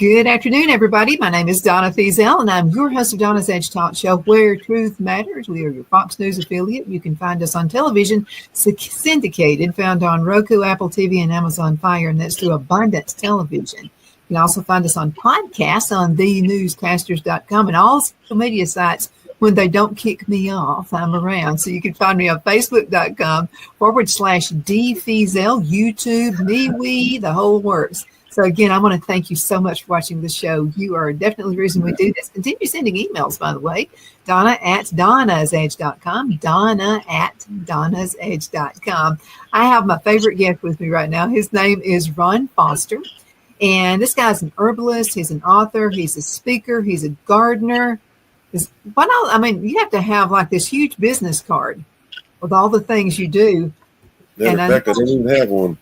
Good afternoon, everybody. My name is Donna Feazell, and I'm your host of Donna's Edge Talk Show, where truth matters. We are your Fox News affiliate. You can find us on television, syndicated, found on Roku, Apple TV, and Amazon Fire, and that's through Abundance Television. You can also find us on podcasts on thenewscasters.com and all social media sites. When they don't kick me off, I'm around. So you can find me on Facebook.com/DFeazell, YouTube, MeWe, the whole works. So again, I want to thank you so much for watching the show. You are definitely the reason we do this. Continue sending emails, by the way. Donna@donnasedge.com. Donna@donnasedge.com. I have my favorite guest with me right now. His name is Ron Foster. And this guy's an herbalist. He's an author. He's a speaker. He's a gardener. You have to have like this huge business card with all the things you do. Matter of fact, I don't even have one.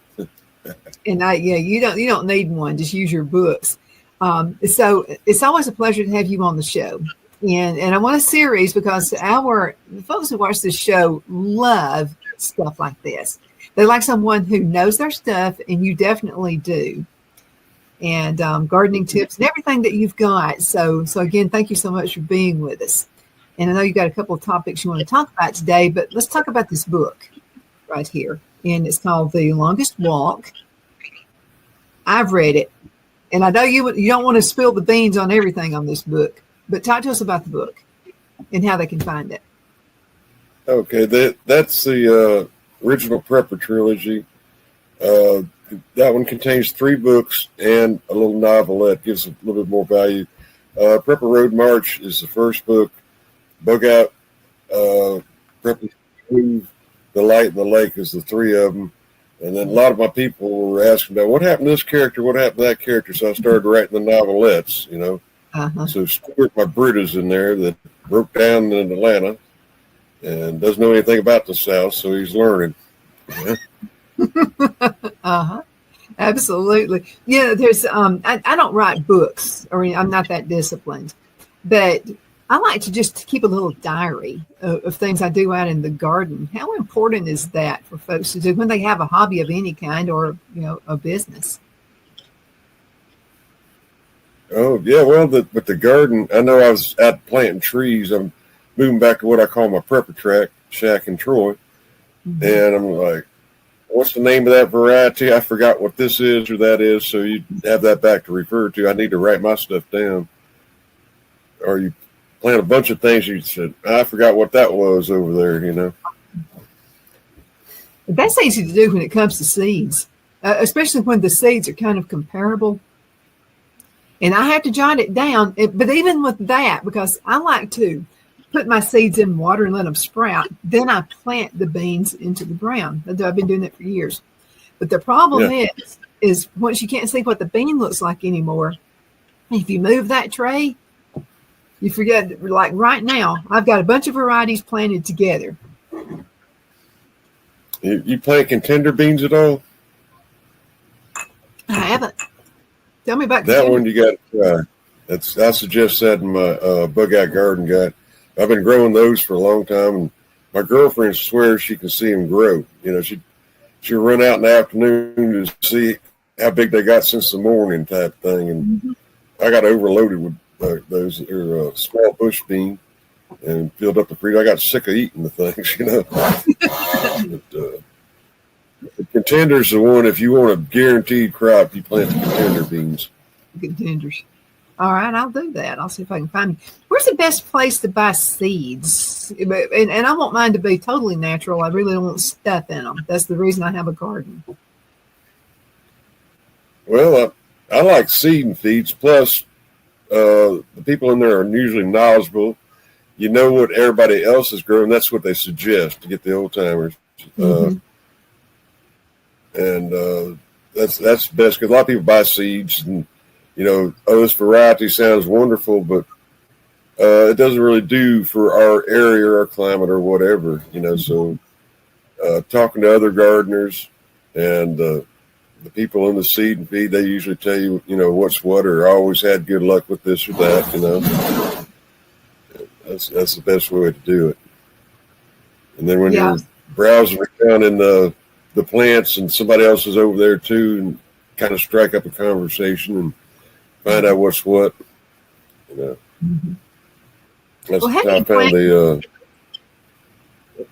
And you don't need one. Just use your books. So it's always a pleasure to have you on the show. And I want a series because the folks who watch this show love stuff like this. They like someone who knows their stuff, and you definitely do. And gardening tips and everything that you've got. So again, thank you so much for being with us. And I know you got a couple of topics you want to talk about today, but let's talk about this book right here. And it's called The Longest Walk. I've read it. And I know you don't want to spill the beans on everything on this book, but talk to us about the book and how they can find it. Okay, that's the original Prepper trilogy. That one contains 3 books and a little novelette, gives a little bit more value. Prepper Road March is the first book. Bug Out, Prepper Smooth, The Light, and The Lake is the 3 of them. And then a lot of my people were asking about what happened to this character, what happened to that character. So I started writing the novelettes, Uh-huh. So Stuart, my Brutus in there that broke down in Atlanta and doesn't know anything about the South, so he's learning. Yeah. Uh-huh. Absolutely. There's I don't write books, or I'm not that disciplined, but I like to just keep a little diary of things I do out in the garden. How important is that for folks to do when they have a hobby of any kind or a business? Oh yeah, well with the garden, I know I was out planting trees. I'm moving back to what I call my prepper shack in Troy. Mm-hmm. And I'm like, what's the name of that variety? I forgot what this is or that is. So you have that back to refer to. I need to write my stuff down. Or you plant a bunch of things. You said, I forgot what that was over there, That's easy to do when it comes to seeds, especially when the seeds are kind of comparable. And I have to jot it down. But even with that, because I like to put my seeds in water and let them sprout, then I plant the beans into the ground. I've been doing that for years. But the problem is once you can't see what the bean looks like anymore, if you move that tray, you forget, like right now, I've got a bunch of varieties planted together. You plant contender beans at all? I haven't. Tell me about that one. You got to try. I suggest that in my Bug Out Garden Guide. I've been growing those for a long time, and my girlfriend swears she can see them grow. She'll run out in the afternoon to see how big they got since the morning type thing, and I got overloaded with those small bush bean and filled up the freezer. I got sick of eating the things, But, the contender's the one. If you want a guaranteed crop, you plant the contender beans. Contenders. All right, I'll do that. I'll see if I can find them. Where's the best place to buy seeds? And I want mine to be totally natural. I really don't want stuff in them. That's the reason I have a garden. Well, I like seed and feeds. Plus, the people in there are usually knowledgeable. You know what everybody else is growing. That's what they suggest to get the old timers. And that's the best, because a lot of people buy seeds and, this variety sounds wonderful, but it doesn't really do for our area, our climate, or whatever, So talking to other gardeners and the people in the seed and feed, they usually tell you, what's what, or I always had good luck with this or that, That's the best way to do it. And then when you're browsing around in the plants and somebody else is over there too, and kind of strike up a conversation and find out what's what. You know, that's Well, how do how I you found the.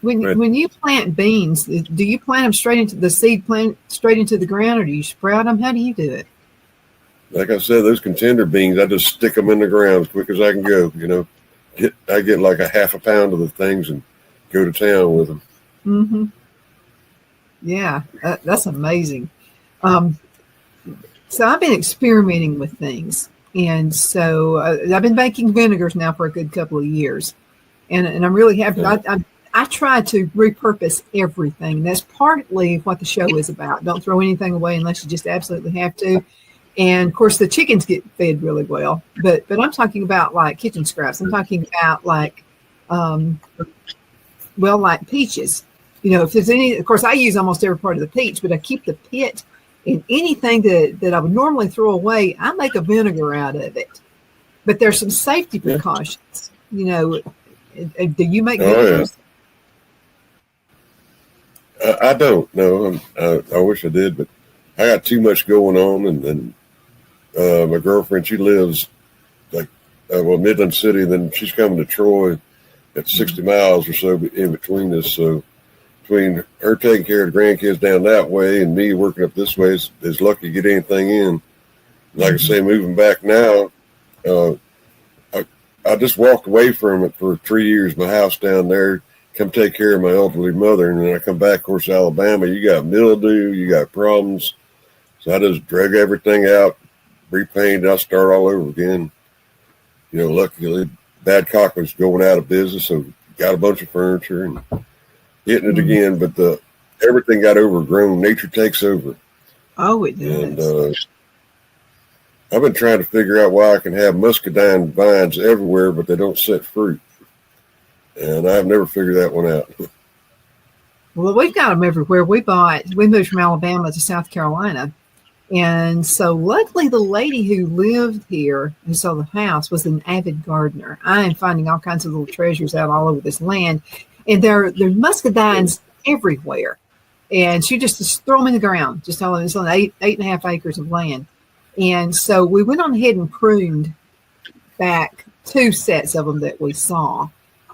when you plant beans? Do you plant them straight into the seed plant straight into the ground, or do you sprout them? How do you do it? Like I said, those contender beans, I just stick them in the ground as quick as I can go. You know, I get like a half a pound of the things and go to town with them. Mm-hmm. Yeah, that's amazing. So I've been experimenting with things, and so I've been making vinegars now for a good couple of years, and I'm really happy. I try to repurpose everything. That's partly what the show is about. Don't throw anything away unless you just absolutely have to. And of course, the chickens get fed really well, but I'm talking about like kitchen scraps. I'm talking about like, like peaches. You know, if there's any, of course, I use almost every part of the peach, but I keep the pit. And anything that I would normally throw away, I make a vinegar out of it. But there's some safety precautions. You know, do you make vinegars? Yeah. I don't know. I wish I did, but I got too much going on. And then my girlfriend, she lives like, Midland City, and then she's coming to Troy at 60 miles or so in between us. So between her taking care of the grandkids down that way and me working up this way is lucky to get anything in. Like I say, moving back now, I just walked away from it for 3 years, my house down there, come take care of my elderly mother. And then I come back, of course, Alabama, you got mildew, you got problems. So I just drug everything out, repainted, I start all over again. You know, luckily, Badcock was going out of business, so got a bunch of furniture and hitting it again. But everything got overgrown. Nature takes over. Oh, it does. And I've been trying to figure out why I can have muscadine vines everywhere, but they don't set fruit. And I've never figured that one out. Well, we've got them everywhere. We moved from Alabama to South Carolina. And so luckily the lady who lived here, who sold the house, was an avid gardener. I am finding all kinds of little treasures out all over this land. And there's muscadines everywhere. And she just throw them in the ground, just all it's on 8.5 acres of land. And so we went on ahead and pruned back 2 sets of them that we saw.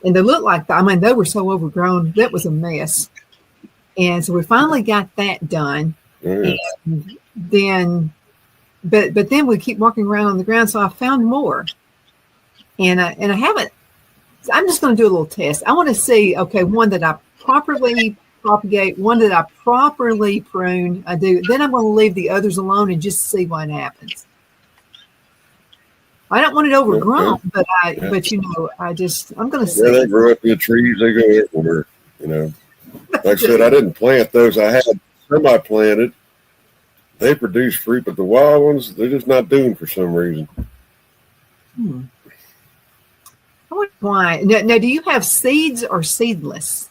And they looked like, they were so overgrown. That was a mess. And so we finally got that done. And then, but then we keep walking around on the ground. So I found more. And I haven't, I'm just going to do a little test. I want to see, okay, one that I properly propagate, one that I properly prune. I do. Then I'm going to leave the others alone and just see what happens. I don't want it overgrown, but I'm going to see. Yeah, they grow up in the trees. They go everywhere, you know. Like I said, I didn't plant those. I had some I planted. They produce fruit, but the wild ones, they're just not doing for some reason. I wonder why. Now, do you have seeds or seedless?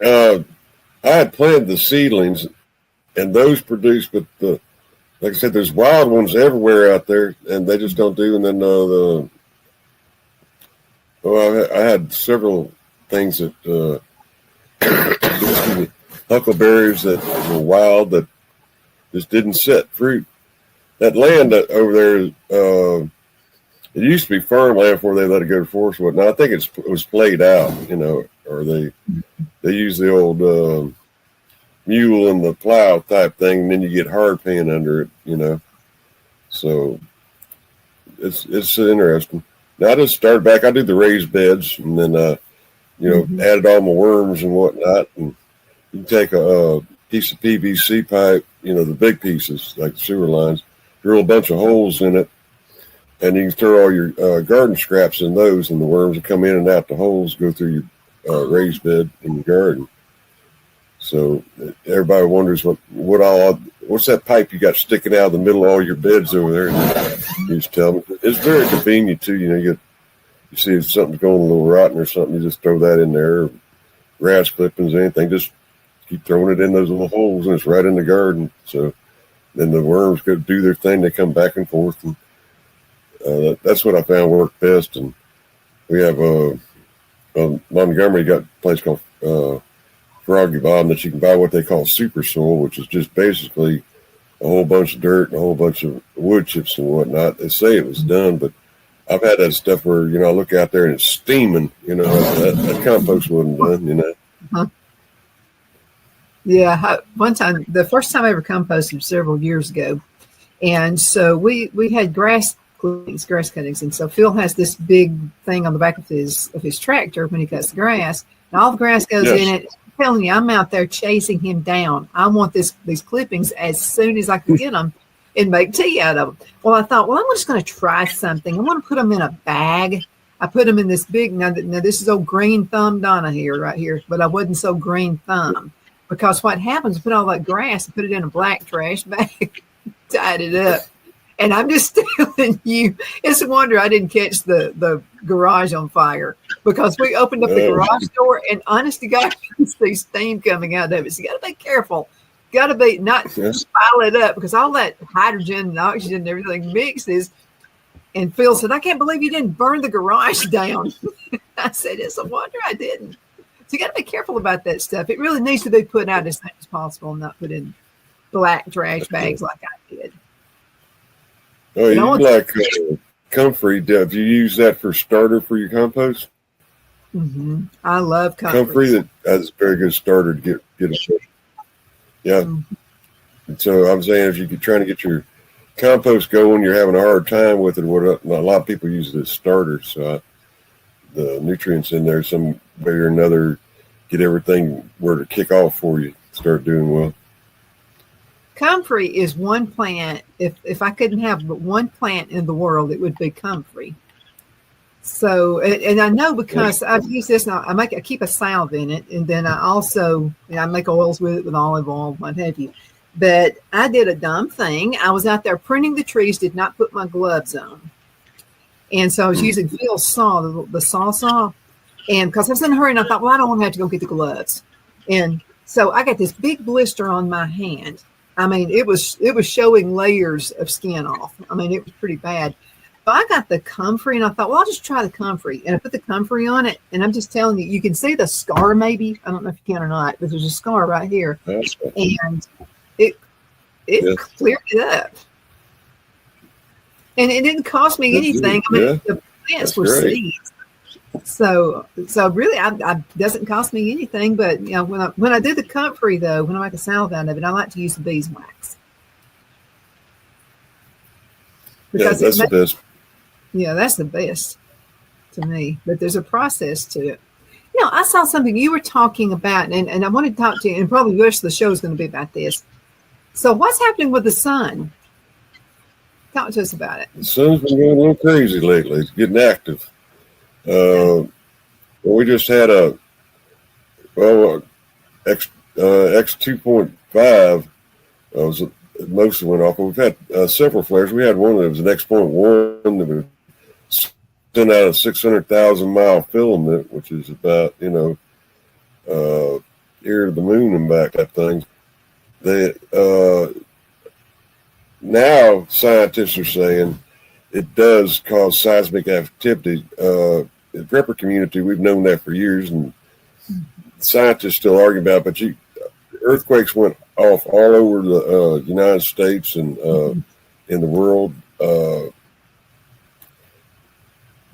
I had planted the seedlings, and those produce, but like I said, there's wild ones everywhere out there, and they just don't do. And then I had several things that huckleberries that were wild that just didn't set fruit. That land over there, it used to be farmland before they let it go to forest. Now I think it was played out, you know, or they use the old mule and the plow type thing, and then you get hard pan under it, you know. So it's interesting. Now I just started back. I did the raised beds, and then added all my worms and whatnot. And you can take a piece of PVC pipe, you know, the big pieces like sewer lines, drill a bunch of holes in it, and you can throw all your garden scraps in those, and the worms will come in and out the holes, go through your raised bed in the garden. So everybody wonders what's that pipe you got sticking out of the middle of all your beds over there? And you just tell them. It's very convenient too. You know, you see if something's going a little rotten or something, you just throw that in there. Grass clippings, anything, just keep throwing it in those little holes, and it's right in the garden. So then the worms go do their thing. They come back and forth, and that's what I found worked best. And we have Montgomery got a place called Froggy Bottom that you can buy what they call super soil, which is just basically a whole bunch of dirt and a whole bunch of wood chips and whatnot. They say it was done, but I've had that stuff where, I look out there and it's steaming, that compost wasn't done. Uh-huh. Yeah. One time, the first time I ever composted several years ago. And so we had grass cuttings. And so Phil has this big thing on the back of his tractor when he cuts the grass, and all the grass goes in it. I'm telling you, I'm out there chasing him down. I want these clippings as soon as I can get them and make tea out of them. Well, I thought, I'm just going to try something. I'm going to put them in a bag. I put them in this big, now this is old green thumb Donna right here, but I wasn't so green thumb, because what happens, put all that grass and put it in a black trash bag, tied it up. And I'm just telling you, it's a wonder I didn't catch the garage on fire, because we opened up the garage door and honest to God, you see steam coming out of it. So you got to be careful. Got to be not pile it up, because all that hydrogen and oxygen and everything mixes. And Phil said, I can't believe you didn't burn the garage down. I said, it's a wonder I didn't. So you got to be careful about that stuff. It really needs to be put out as soon as possible and not put in black trash bags like I did. Oh, you like comfrey? Have you used that for starter for your compost? Mm-hmm. I love comfrey. That's a very good starter to get a. Yeah. Mm-hmm. So I'm saying, if you're trying to get your compost going, you're having a hard time with it. A lot of people use it as starter, so the nutrients in there, some way or another, get everything where to kick off for you. Start doing well. Comfrey is one plant. If I couldn't have but one plant in the world, it would be comfrey. So, and I know, because I've used this now. I keep a salve in it, and then I also I make oils with it, with olive oil, what have you. But I did a dumb thing. I was out there pruning the trees, did not put my gloves on, and so I was using Phil's saw, the saw, and because I was in a hurry, and I thought, I don't want to have to go get the gloves, and so I got this big blister on my hand. I mean, it was showing layers of skin off. I mean, it was pretty bad. So I got the comfrey, and I thought, I'll just try the comfrey. And I put the comfrey on it, and I'm just telling you, you can see the scar maybe. I don't know if you can or not, but there's a scar right here. And it cleared it up. And it didn't cost me anything. I mean, the plants were seeds. So really, I doesn't cost me anything. But when I do the comfrey, though, when I make a salve out of it, I like to use the beeswax, because that's the best. Yeah, that's the best to me. But there's a process to it. I saw something you were talking about, and I wanted to talk to you, and probably the rest of the show is going to be about this. So what's happening with the sun? Talk to us about it. The sun's been going a little crazy lately. It's getting active. We just had X 2.5 was mostly went off. We've had several flares. We had one that was an X.1 that was sent out a 600,000 mile filament, which is about here to the moon and back. That thing. Now scientists are saying it does cause seismic activity. The prepper community, we've known that for years, and scientists still argue about it, but earthquakes went off all over the United States and in the world.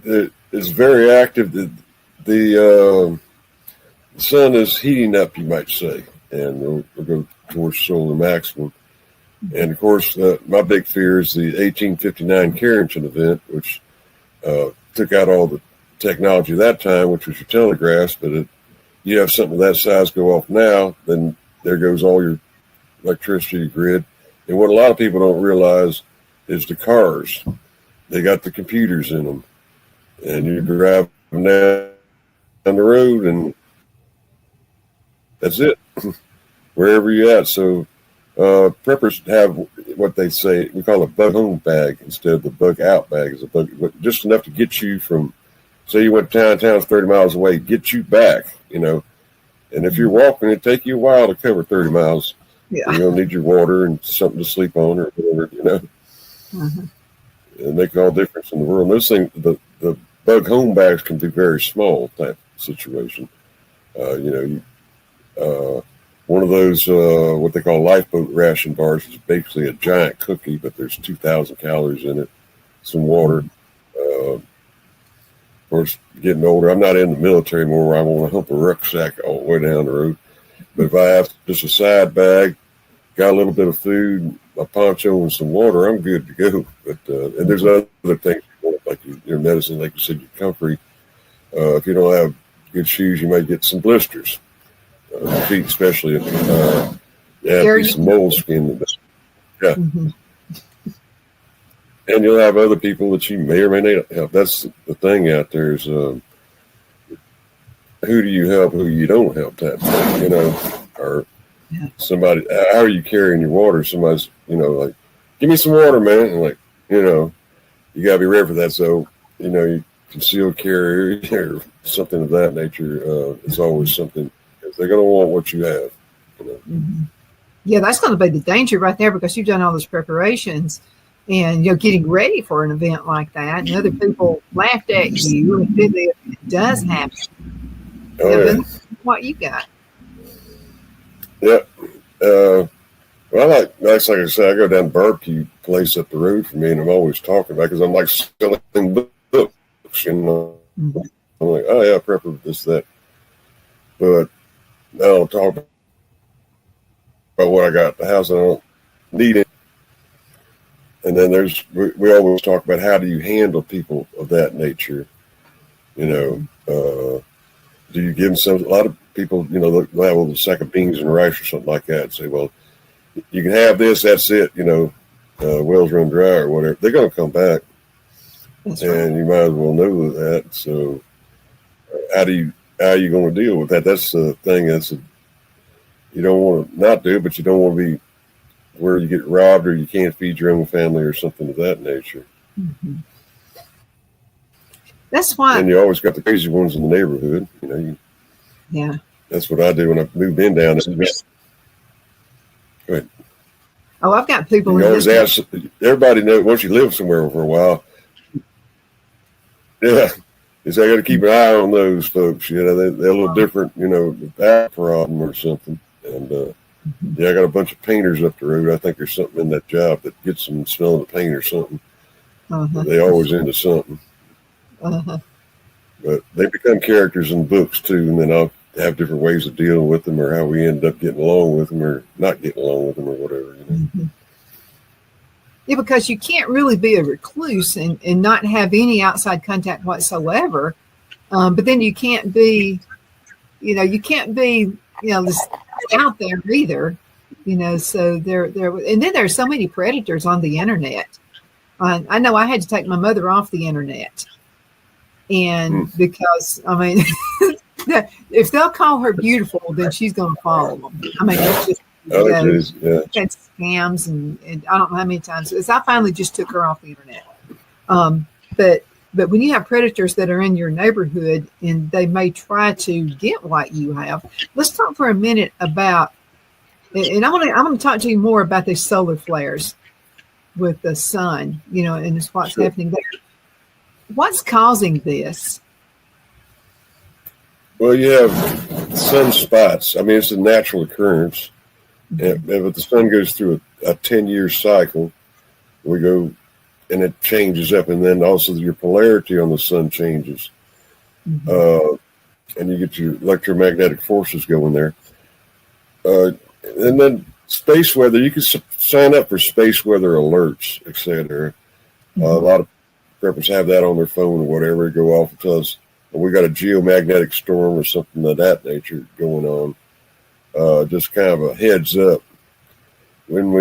It's very active. The sun is heating up, you might say, and we'll go towards solar maximum. And of course, my big fear is the 1859 Carrington event, which took out all the technology at that time, which was your telegraphs. But you have something of that size go off now, then there goes all your electricity grid. And what a lot of people don't realize is the cars. They got the computers in them, and you drive down the road, and that's it. Wherever you're at. So preppers have what they say, we call a bug home bag instead of the bug out bag. Is a bug, just enough to get you from, say you went town's 30 miles away, get you back, And if you're walking, it'd take you a while to cover 30 miles. Yeah. You're going to need your water and something to sleep on or whatever, Mm-hmm. It makes all difference in the world. And those things, the bug home bags can be very small type situation. one of those what they call lifeboat ration bars. Is basically a giant cookie, but there's 2,000 calories in it, some water. Of course, getting older, I'm not in the military anymore where I want to hump a rucksack all the way down the road. But if I have just a side bag, got a little bit of food, a poncho, and some water, I'm good to go. But and there's other things like your medicine, like you said, your comfrey. If you don't have good shoes, you might get some blisters. Feet, especially if you have some moleskin. Yeah. Mm-hmm. And you'll have other people that you may or may not help. That's the thing out there is who do you help, who you don't help, that thing, you know, or somebody, how are you carrying your water? Somebody's, you know, like, give me some water, man. And like, you know, you got to be ready for that. So, you know, you concealed carry or something of that nature is always something. They're going to want what you have. You know? Mm-hmm. Yeah, that's going to be the danger right there because you've done all those preparations and you're getting ready for an event like that, and other people laughed at you. And then it does happen. What you got? Yeah. Well, like I said, I go down to barbecue place up the road from me, and I'm always talking about because I'm like selling books, you know. Mm-hmm. I'm like, oh yeah, prepper this, that, but I don't talk about what I got at the house. I don't need it. And then we always talk about how do you handle people of that nature? You know, do you give them some? A lot of people, you know, they'll have a sack of beans and rice or something like that and say, well, you can have this, that's it, you know, wells run dry or whatever. They're going to come back. That's and right. You might as well know that. So how are you going to deal with that? That's the thing. You don't want to not do it, but you don't want to be where you get robbed or you can't feed your own family or something of that nature. Mm-hmm. That's why. And you always got the crazy ones in the neighborhood. You know. Yeah. That's what I do when I moved in down there. Go ahead. Oh, I've got people. You always ask. Everybody knows once you live somewhere for a while. Yeah. Is I got to keep an eye on those folks. You know, they're a little different. You know, that problem or something. And yeah, I got a bunch of painters up the road. I think there's something in that job that gets them smelling the paint or something. Uh-huh. They always into something. Uh-huh. But they become characters in books too, and then I'll have different ways of dealing with them, or how we end up getting along with them, or not getting along with them, or whatever. You know? Mm-hmm. Yeah, because you can't really be a recluse and not have any outside contact whatsoever. But then you can't be, just out there either. You know, so there, and then there's so many predators on the internet. I know I had to take my mother off the internet. And because, I mean, if they'll call her beautiful, then she's going to follow them. I mean, it's just, had scams and I don't know how many times. I finally just took her off the internet. But when you have predators that are in your neighborhood and they may try to get what you have, let's talk for a minute about, and I'm going to talk to you more about these solar flares with the sun, you know, and it's what's happening there. What's causing this? Well, you have sunspots. I mean, it's a natural occurrence. Mm-hmm. But the sun goes through a 10-year cycle. We go, and it changes up, and then also your polarity on the sun changes. Mm-hmm. And you get your electromagnetic forces going there. And then space weather, you can sign up for space weather alerts, etc. Mm-hmm. A lot of preppers have that on their phone or whatever, go off and tell us, well, we got a geomagnetic storm or something of that nature going on. Just kind of a heads up. When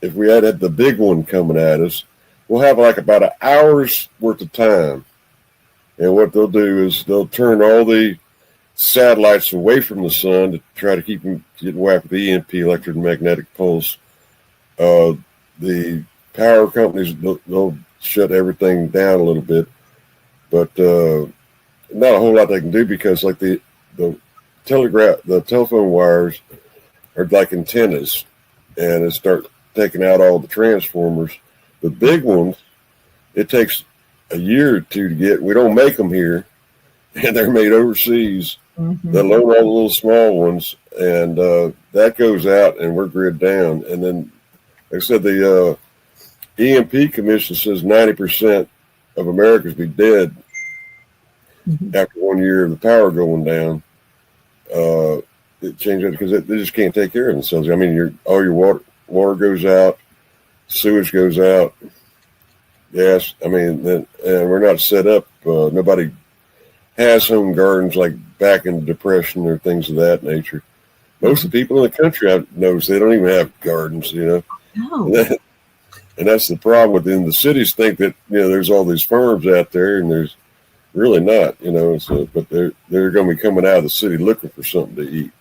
if we had the big one coming at us, we'll have like about an hour's worth of time. And what they'll do is they'll turn all the satellites away from the sun to try to keep them getting whacked with the EMP, electromagnetic pulse. The power companies, they'll shut everything down a little bit, but not a whole lot they can do because like the telephone wires are like antennas, and it starts taking out all the transformers. The big ones, it takes a year or two to get. We don't make them here, and they're made overseas. let alone all the little small ones. And that goes out and we're grid down. And then, like I said, the EMP Commission says 90% of Americans be dead after 1 year of the power going down. It changes because they just can't take care of themselves. I mean, all your water goes out, sewage goes out, gas. I mean, and we're not set up. Nobody has home gardens like back in the Depression or things of that nature. Most of the people in the country, I've noticed, they don't even have gardens, No. And that's the problem within the cities. Think that there's all these farms out there, and there's really not. So but they're going to be coming out of the city looking for something to eat.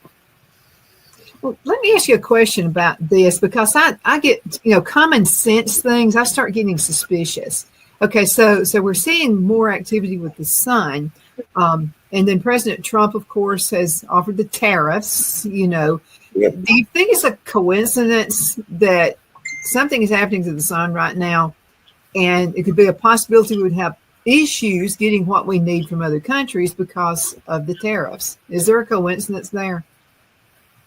Well, let me ask you a question about this, because I get, common sense things. I start getting suspicious. Okay, so we're seeing more activity with the sun. And then President Trump, of course, has offered the tariffs. Yep. Do you think it's a coincidence that something is happening to the sun right now, and it could be a possibility we would have issues getting what we need from other countries because of the tariffs? Is there a coincidence there?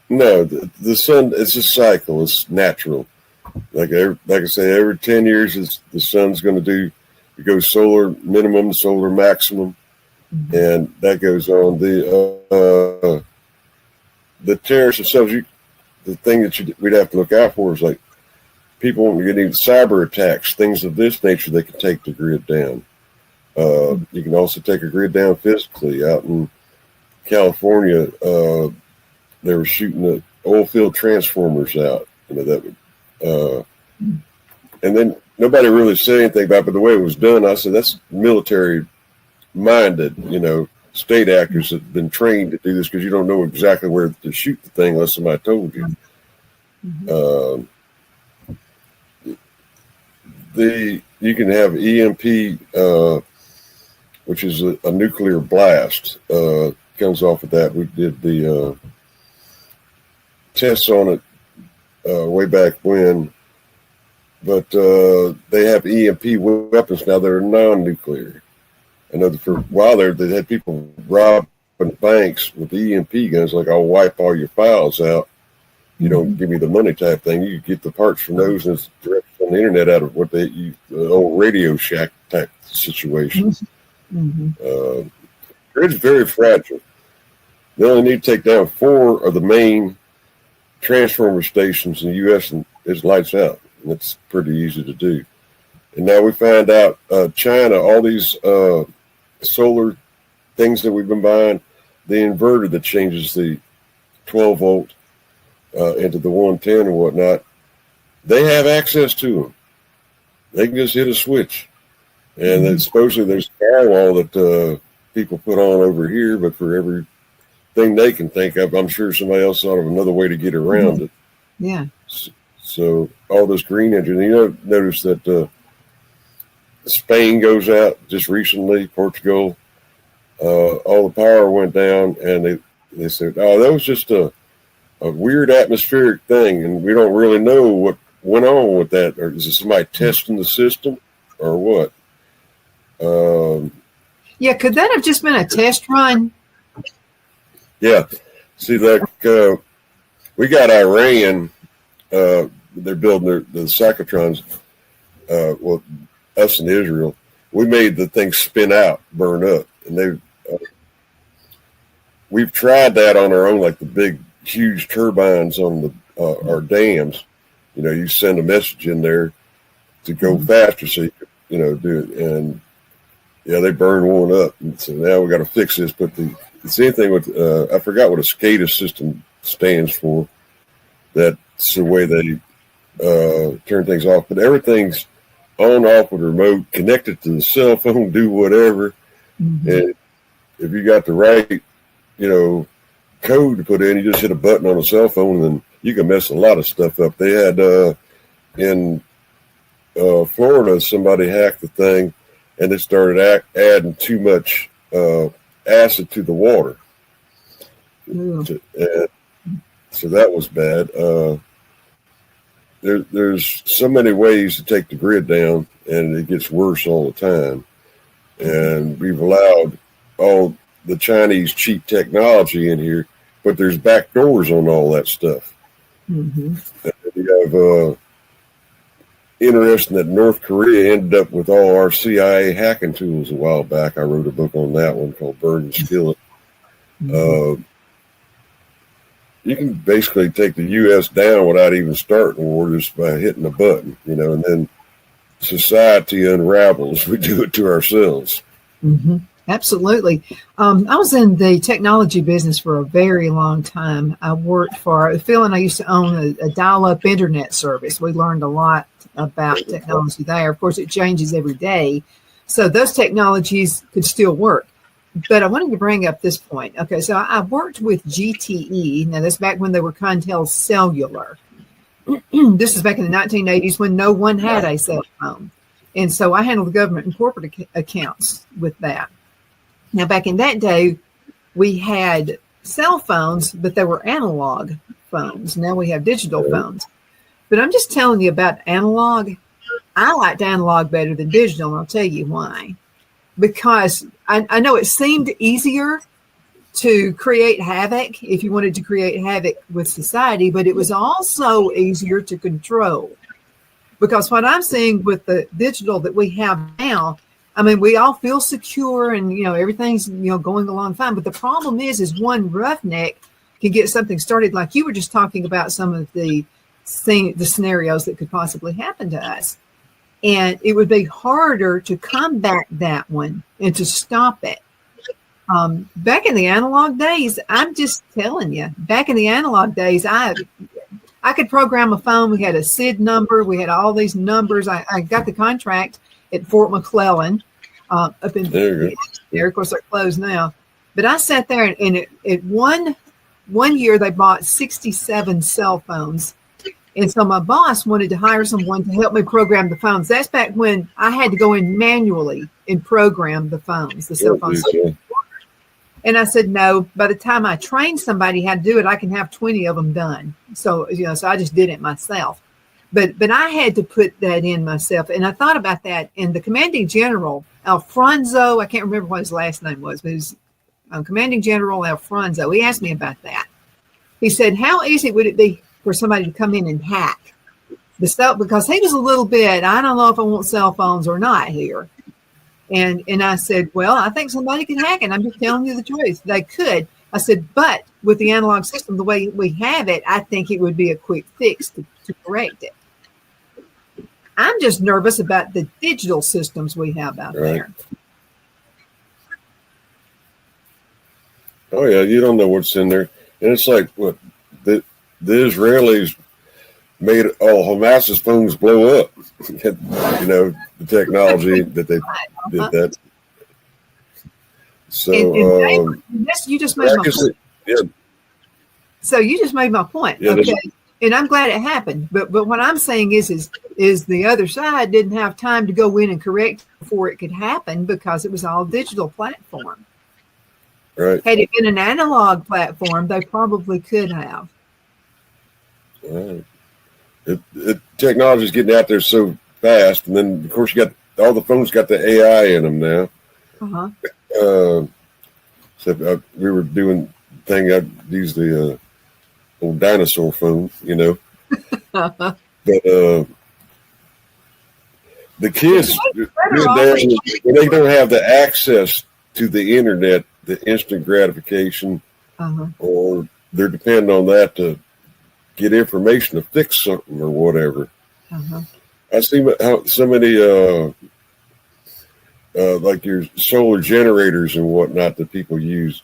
No, the sun, it's a cycle. It's natural. Like I say, every 10 years, the sun's going to do, it goes solar minimum, solar maximum, and that goes on. The tariffs themselves, the thing that we'd have to look out for is like people won't get any cyber attacks, things of this nature that can take the grid down. You can also take a grid down physically. Out in California, they were shooting the oil field transformers out. That would, and then nobody really said anything about it, but the way it was done, I said that's military minded. State actors have been trained to do this because you don't know exactly where to shoot the thing unless somebody told you. You can have EMP, which is a nuclear blast. Comes off of that. We did the tests on it way back when, but they have EMP weapons now that are non-nuclear. I know that for a while there, they had people robbing banks with EMP guns, like I'll wipe all your files out. You don't give me the money type thing. You get the parts from those, and it's direct on the internet out of what they use, the old Radio Shack type situation. It's very fragile. They only need to take down 4 of the main transformer stations in the U.S. and it's lights out. And it's pretty easy to do. And now we find out China, all these solar things that we've been buying, the inverter that changes the 12 volt into the 110 and whatnot, they have access to them. They can just hit a switch. And then supposedly there's a firewall that people put on over here, but for everything they can think of, I'm sure somebody else thought of another way to get around it. Yeah. So all this green energy, notice that Spain goes out just recently, Portugal, all the power went down, and they said, oh, that was just a weird atmospheric thing, and we don't really know what went on with that. Or is it somebody testing the system or what? Yeah, could that have just been a test run? Yeah. See, like we got Iran, they're building the cyclotrons, well, us in Israel, we made the thing spin out, burn up. And we've tried that on our own, like the big, huge turbines on our dams. You send a message in there to go faster so you could, do it. And yeah, they burn one up. And so now we got to fix this. But the same thing with, I forgot what a SCADA system stands for. That's the way they turn things off. But everything's on, off with a remote, connected to the cell phone, do whatever. And if you got the right, code to put in, you just hit a button on a cell phone and you can mess a lot of stuff up. They had in Florida, somebody hacked the thing and they started adding too much acid to the water. So that was bad. There's so many ways to take the grid down, and it gets worse all the time. And we've allowed all the Chinese cheap technology in here, but there's back doors on all that stuff. Mm-hmm. You have interesting that North Korea ended up with all our CIA hacking tools a while back. I wrote a book on that one called Burning Skillet. Mm-hmm. You can basically take the U.S. down without even starting war just by hitting a button, and then society unravels. We do it to ourselves. Mm-hmm. Absolutely. I was in the technology business for a very long time. I worked for Phil and I used to own a dial-up internet service. We learned a lot about technology there. Of course, it changes every day. So those technologies could still work. But I wanted to bring up this point. Okay, so I worked with GTE. Now, that's back when they were Contel Cellular. This is back in the 1980s when no one had a cell phone. And so I handled the government and corporate accounts with that. Now, back in that day, we had cell phones, but they were analog phones. Now we have digital phones. But I'm just telling you about analog. I liked analog better than digital, and I'll tell you why. Because I know it seemed easier to create havoc if you wanted to create havoc with society, but it was also easier to control. Because what I'm seeing with the digital that we have now, I mean, we all feel secure and, everything's, going along fine. But the problem is one roughneck can get something started, like you were just talking about some of the scenarios that could possibly happen to us. And it would be harder to combat that one and to stop it. Back in the analog days, I'm just telling you, back in the analog days, I could program a phone. We had a SID number. We had all these numbers. I got the contract at Fort McClellan up in there. Of course, they're closed now. But I sat there and it one year they bought 67 cell phones. And so my boss wanted to hire someone to help me program the phones. That's back when I had to go in manually and program the phones, the cell phones. And I said, no, by the time I train somebody how to do it, I can have 20 of them done. So, so I just did it myself. But I had to put that in myself. And I thought about that. And the commanding general, Alfonso, I can't remember what his last name was, but he was commanding general Alfonso. He asked me about that. He said, how easy would it be for somebody to come in and hack the stuff? Because he was a little bit, I don't know if I want cell phones or not here. And I said, well, I think somebody can hack it. I'm just telling you the truth. They could. I said, but with the analog system, the way we have it, I think it would be a quick fix to correct it. I'm just nervous about the digital systems we have out there. Oh, yeah. You don't know what's in there. And it's like, what, the Israelis made all Hamas's phones blow up. The technology that they did that. So you just made my point. Yeah. So you just made my point. Yeah, okay. And I'm glad it happened. But what I'm saying is the other side didn't have time to go in and correct before it could happen because it was all digital platform. Right. Had it been an analog platform, they probably could have. Right. Technology is getting out there so fast, and then of course you got all the phones got the AI in them now. So we were doing thing. I used the old dinosaur phone, but the kids when they don't have the access to the internet, the instant gratification, or they're depending on that to get information to fix something or whatever. I see how so many like your solar generators and whatnot that people use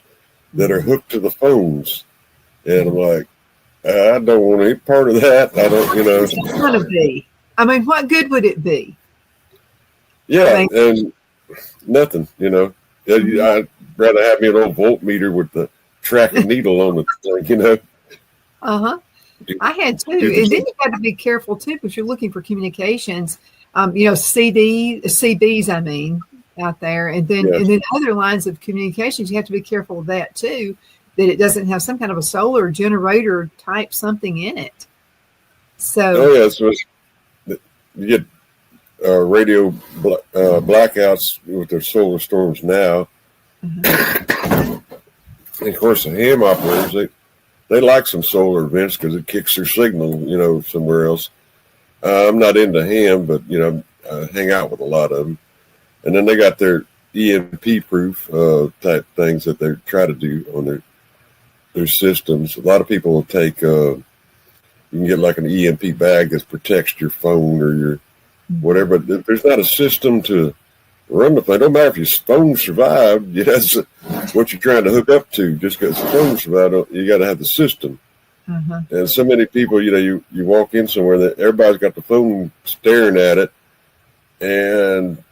that are hooked to the phones, and I'm like, I don't want any part of that. I don't, What's it going to be? I mean, what good would it be? Yeah, and nothing. I'd rather have me an old voltmeter with the tracking needle on the thing. I had too. And then you got to be careful too, because you're looking for communications, CBs, I mean, out there. And then other lines of communications, you have to be careful of that too, that it doesn't have some kind of a solar generator type something in it. So, so you get radio blackouts with their solar storms now. And of course, the ham operators, they like some solar events because it kicks their signal, somewhere else. I'm not into ham, but, I hang out with a lot of them. And then they got their EMP proof type things that they try to do on their systems. A lot of people will take, you can get like an EMP bag that protects your phone or your whatever. But there's not a system to run the thing. No matter if your phone survived, that's what you're trying to hook up to. Just because the phone survived, you got to have the system. And so many people, you walk in somewhere that everybody's got the phone staring at it, and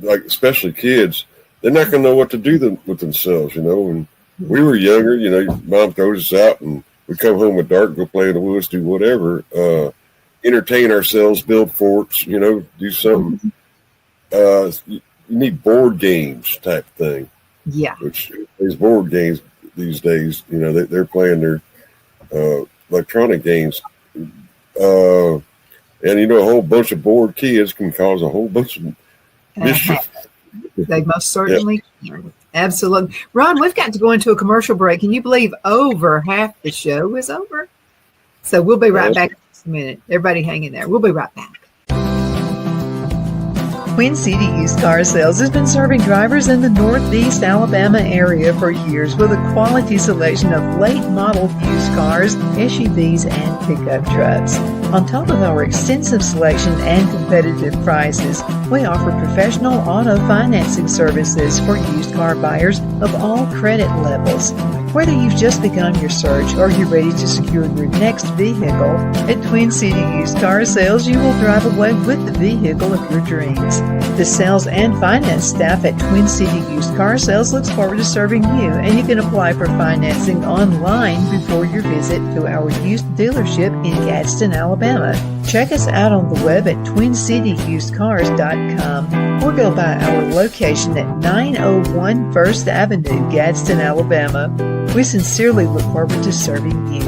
like especially kids, they're not going to know what to do with themselves. When we were younger, your mom throws us out and we come home at dark, go play in the woods, do whatever, entertain ourselves, build forts, do something. You need board games type thing. Yeah. Which these board games these days, they're playing their electronic games. And a whole bunch of bored kids can cause a whole bunch of mischief. They most certainly can. Absolutely. Ron, we've got to go into a commercial break. Can you believe over half the show is over? So we'll be right back in just a minute. Everybody hang in there. We'll be right back. Twin City Used Car Sales has been serving drivers in the Northeast Alabama area for years with a quality selection of late model used cars, SUVs, and pickup trucks. On top of our extensive selection and competitive prices, we offer professional auto financing services for used car buyers of all credit levels. Whether you've just begun your search or you're ready to secure your next vehicle, at Twin City Used Car Sales, you will drive away with the vehicle of your dreams. The sales and finance staff at Twin City Used Car Sales looks forward to serving you, and you can apply for financing online before your visit to our used dealership in Gadsden, Alabama. Check us out on the web at twincityusedcars.com or go by our location at 901 First Avenue, Gadsden, Alabama. We sincerely look forward to serving you.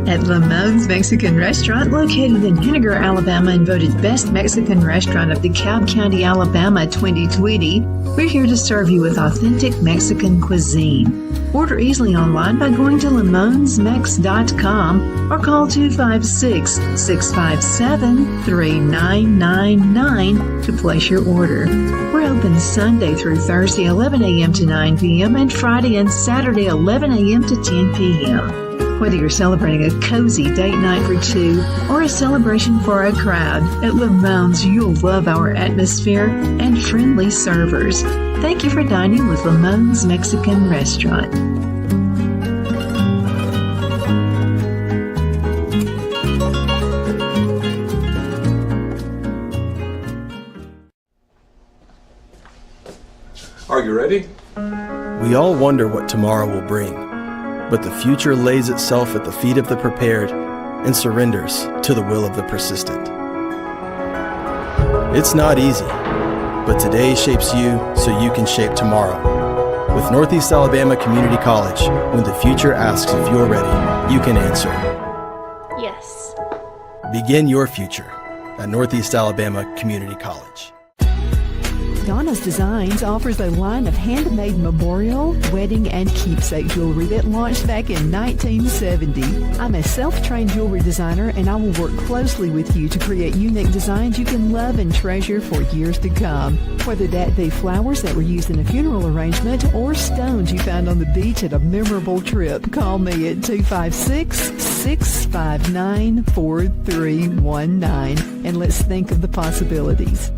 At Lamone's Mexican Restaurant, located in Henniger, Alabama, and voted Best Mexican Restaurant of DeKalb County, Alabama 2020, we're here to serve you with authentic Mexican cuisine. Order easily online by going to lamonsmex.com or call 256-657-3999 to place your order. We're open Sunday through Thursday, 11 a.m. to 9 p.m. and Friday and Saturday, 11 a.m. to 10 p.m. Whether you're celebrating a cozy date night for two or a celebration for a crowd, at Lamone's you'll love our atmosphere and friendly servers. Thank you for dining with Lamone's Mexican Restaurant. Are you ready? We all wonder what tomorrow will bring, but the future lays itself at the feet of the prepared and surrenders to the will of the persistent. It's not easy, but today shapes you so you can shape tomorrow. With Northeast Alabama Community College, when the future asks if you're ready, you can answer yes. Begin your future at Northeast Alabama Community College. Donna's Designs offers a line of handmade memorial, wedding, and keepsake jewelry that launched back in 1970. I'm a self-trained jewelry designer, and I will work closely with you to create unique designs you can love and treasure for years to come. Whether that be flowers that were used in a funeral arrangement or stones you found on the beach at a memorable trip, call me at 256-659-4319, and let's think of the possibilities.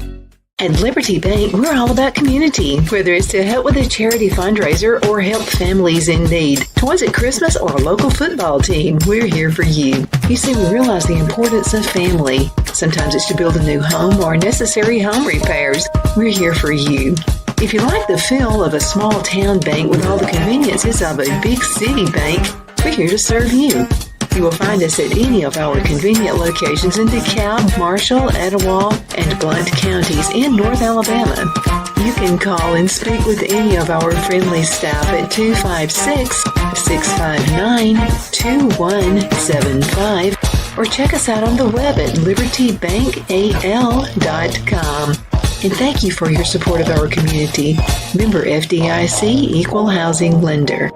At Liberty Bank, we're all about community. Whether it's to help with a charity fundraiser or help families in need, toys at Christmas, or a local football team, we're here for you. You see, we realize the importance of family. Sometimes it's to build a new home or necessary home repairs. We're here for you. If you like the feel of a small town bank with all the conveniences of a big city bank, we're here to serve you. You will find us at any of our convenient locations in DeKalb, Marshall, Etowah, and Blount counties in North Alabama. You can call and speak with any of our friendly staff at 256-659-2175 or check us out on the web at libertybankal.com. And thank you for your support of our community. Member FDIC Equal Housing Lender.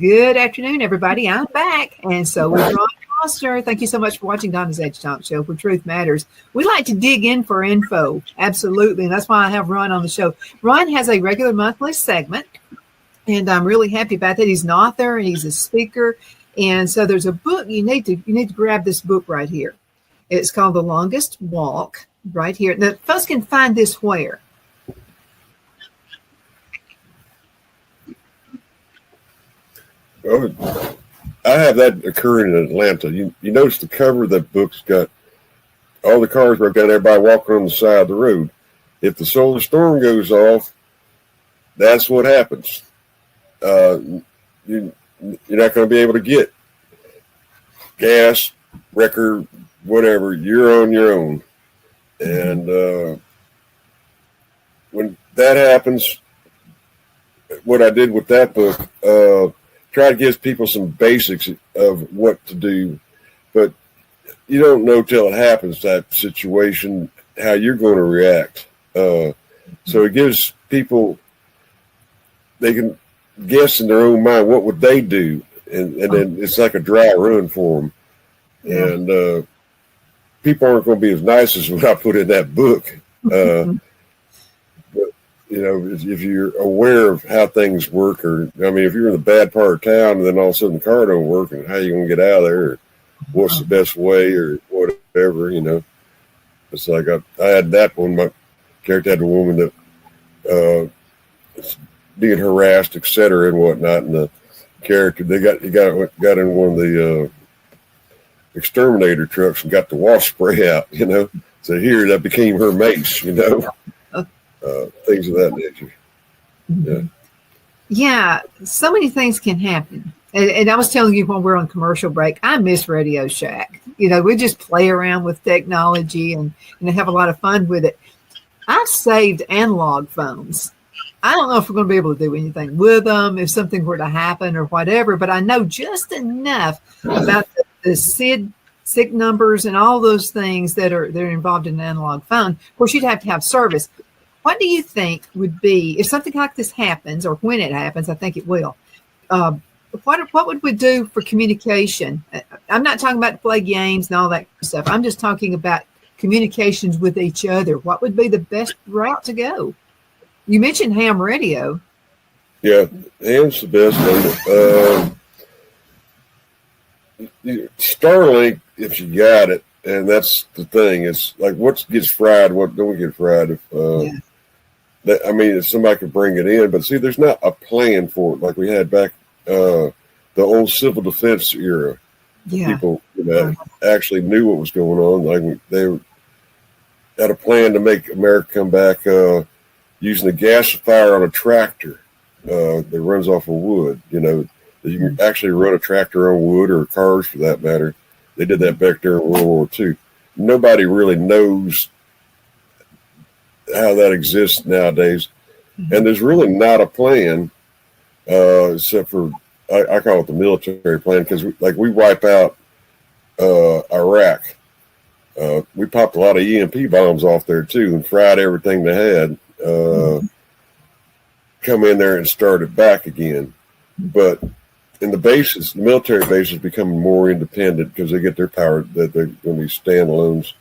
Good afternoon, everybody. I'm back. And so we're Ron Foster. Thank you so much for watching Donna's Edge Talk Show, where truth matters. We like to dig in for info. Absolutely. And that's why I have Ron on the show. Ron has a regular monthly segment, and I'm really happy about that. He's an author and he's a speaker. And so there's a book you need to grab this book right here. It's called The Longest Walk right here. Now, folks can find this where? Oh, I have that occurring in Atlanta. You notice the cover of that book's got all the cars broke down, everybody walking on the side of the road. If the solar storm goes off, that's what happens. You're not going to be able to get gas, wrecker, whatever. You're on your own. And when that happens, what I did with that book, try to give people some basics of what to do, but you don't know till it happens, that situation, how you're going to react. So it gives people, they can guess in their own mind what would they do, and then it's like a dry run for them. And people aren't going to be as nice as what I put in that book. You know, if you're aware of how things work, or, I mean, if you're in the bad part of town and then all of a sudden the car don't work, and how you going to get out of there, or what's the best way, or whatever, you know. It's like I had that one. My character had a woman that was being harassed, etc., and whatnot, and the character, they got in one of the exterminator trucks and got the wasp spray out, you know. So here, that became her mace, you know. Things of that nature. Yeah, so many things can happen. And I was telling you when we're on commercial break, I miss Radio Shack. You know, we just play around with technology and have a lot of fun with it. I've saved analog phones. I don't know if we're going to be able to do anything with them if something were to happen or whatever, but I know just enough about the SIG numbers and all those things that are involved in an analog phone. Of course, you'd have to have service. What do you think would be, if something like this happens, or when it happens, I think it will, what would we do for communication? I'm not talking about to play games and all that stuff. I'm just talking about communications with each other. What would be the best route to go? You mentioned ham radio. Yeah, ham's the best one. Starlink, if you got it, and that's the thing. It's like, what gets fried, what don't get fried. If I mean, if somebody could bring it in, but see, there's not a plan for it like we had back the old civil defense era. Yeah. People actually knew what was going on. Like they had a plan to make America come back using a gasifier on a tractor that runs off of wood. You know, you can actually run a tractor on wood, or cars for that matter. They did that back during World War II. Nobody really knows how that exists nowadays. And there's really not a plan, except for, I call it the military plan, because we wipe out Iraq. We popped a lot of EMP bombs off there too and fried everything they had. Come in there and start it back again. But in the bases, the military bases becoming more independent because they get their power, that they're going to be standalones.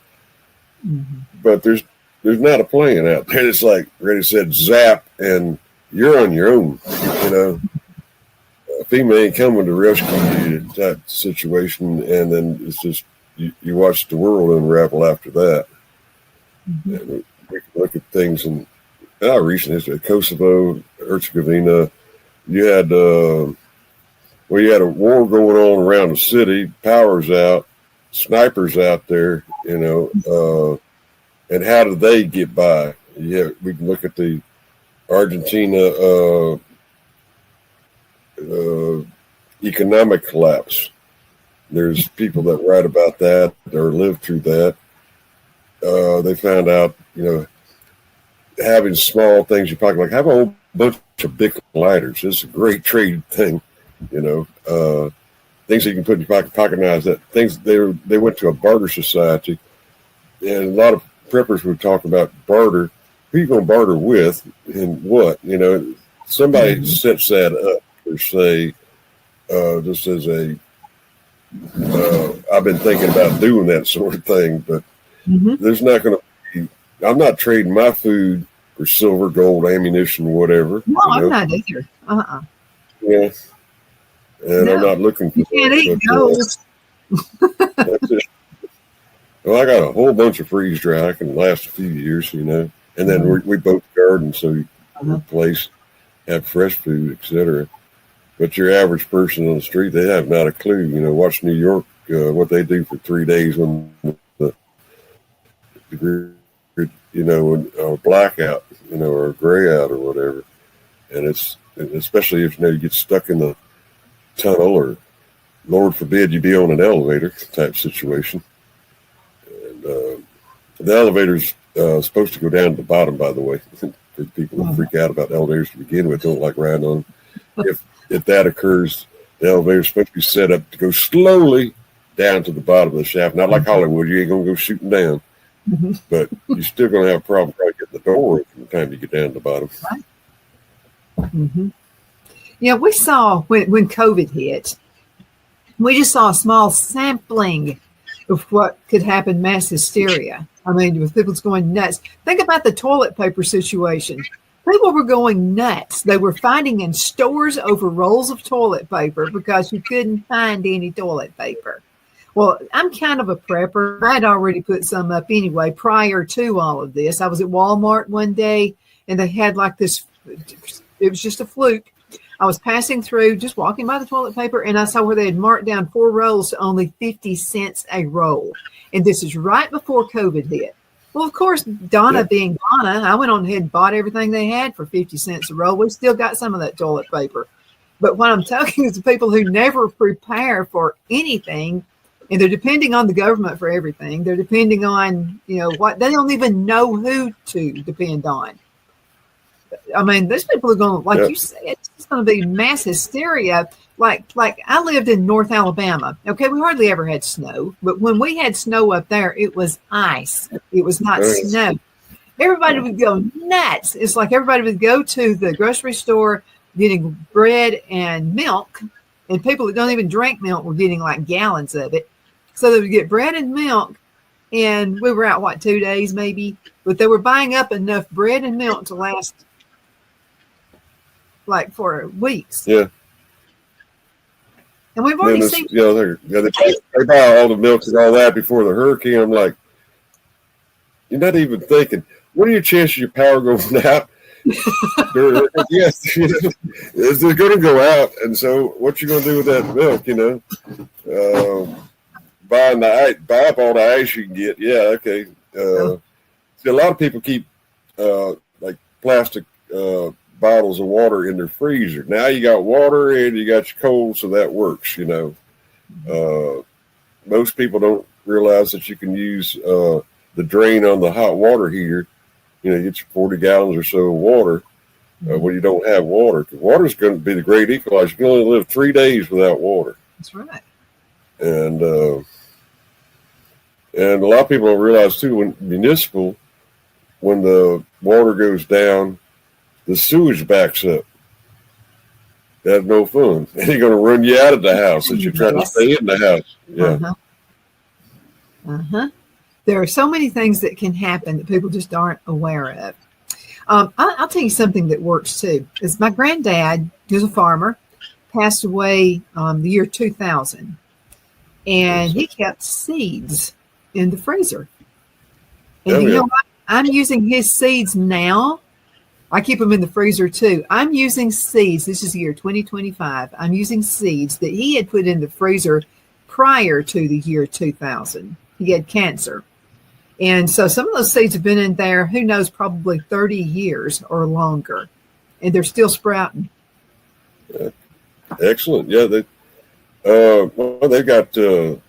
But there's not a plan out there. It's like Reddy said, zap, and you're on your own. You know, FEMA ain't coming to rescue you type situation, and then it's just you watch the world unravel after that. And we can look at things in our recent history, Kosovo, Herzegovina. You had a war going on around the city, power's out, snipers out there, you know, and how do they get by? Yeah, we can look at the Argentina economic collapse. There's people that write about that or live through that. They found out, having small things in your pocket, like have a whole bunch of Bic lighters. It's a great trade thing, things that you can put in your pocket knives. That things they went to a barter society, and a lot of preppers would talk about barter. Who are you going to barter with, and what? Somebody sets that up per se, just as a. I've been thinking about doing that sort of thing, but there's not going to be. I'm not trading my food for silver, gold, ammunition, whatever. No, I'm not either. Yeah, and I'm not looking for. You can't eat gold. That's it. Well, I got a whole bunch of freeze dry. I can last a few years, and then we both garden, so we replace, have fresh food, etc. But your average person on the street, they have not a clue. Watch New York, what they do for 3 days when the or blackout, or gray out or whatever. And it's, especially if you get stuck in the tunnel, or Lord forbid you be on an elevator type situation. And the elevator's supposed to go down to the bottom, by the way, for people who freak out about elevators to begin with, don't like riding on them. If that occurs, the elevator's supposed to be set up to go slowly down to the bottom of the shaft. Not like Hollywood, you ain't going to go shooting down. But you're still going to have a problem trying to get the door open by the time you get down to the bottom. Right. Yeah, we saw when COVID hit, we just saw a small sampling of what could happen, mass hysteria. I mean, with people going nuts. Think about the toilet paper situation. People were going nuts. They were finding in stores over rolls of toilet paper because you couldn't find any toilet paper. Well, I'm kind of a prepper. I'd already put some up anyway prior to all of this. I was at Walmart one day, and they had like this, it was just a fluke. I was passing through, just walking by the toilet paper, and I saw where they had marked down 4 rolls to only 50 cents a roll. And this is right before COVID hit. Well, of course, Donna being Donna, I went on ahead and bought everything they had for 50 cents a roll. We still got some of that toilet paper. But what I'm talking is the people who never prepare for anything, and they're depending on the government for everything. They're depending on, what they don't even know who to depend on. I mean, those people are going, like you said, it's going to be mass hysteria. Like I lived in North Alabama. Okay, we hardly ever had snow, but when we had snow up there, it was ice. It was not snow. Everybody would go nuts. It's like everybody would go to the grocery store getting bread and milk, and people that don't even drink milk were getting like gallons of it. So they would get bread and milk, and we were out, 2 days maybe, but they were buying up enough bread and milk to last like for weeks. Yeah. And we've already seen. They buy all the milk and all that before the hurricane. I'm like, you're not even thinking, what are your chances your power going out? Yes, it's going to go out. And so what you going to do with that milk, buy up all the ice you can get. Yeah, okay. See, a lot of people keep like plastic bottles of water in their freezer. Now you got water and you got your cold, so that works, Most people don't realize that you can use the drain on the hot water heater. You get your 40 gallons or so of water when you don't have water. Water is going to be the great equalizer. You can only live 3 days without water. That's right. And a lot of people don't realize too, when the water goes down, the sewage backs up. That's no fun. And they're going to run you out of the house if you're trying to stay in the house. Yeah. There are so many things that can happen that people just aren't aware of. I'll tell you something that works too. Is my granddad, who's a farmer, passed away the year 2000, and he kept seeds in the freezer. And you know what? I'm using his seeds now. I keep them in the freezer too. I'm using seeds. This is the year 2025. I'm using seeds that he had put in the freezer prior to the year 2000. He had cancer. And so some of those seeds have been in there, who knows, probably 30 years or longer. And they're still sprouting. Excellent. Yeah, Well, they got in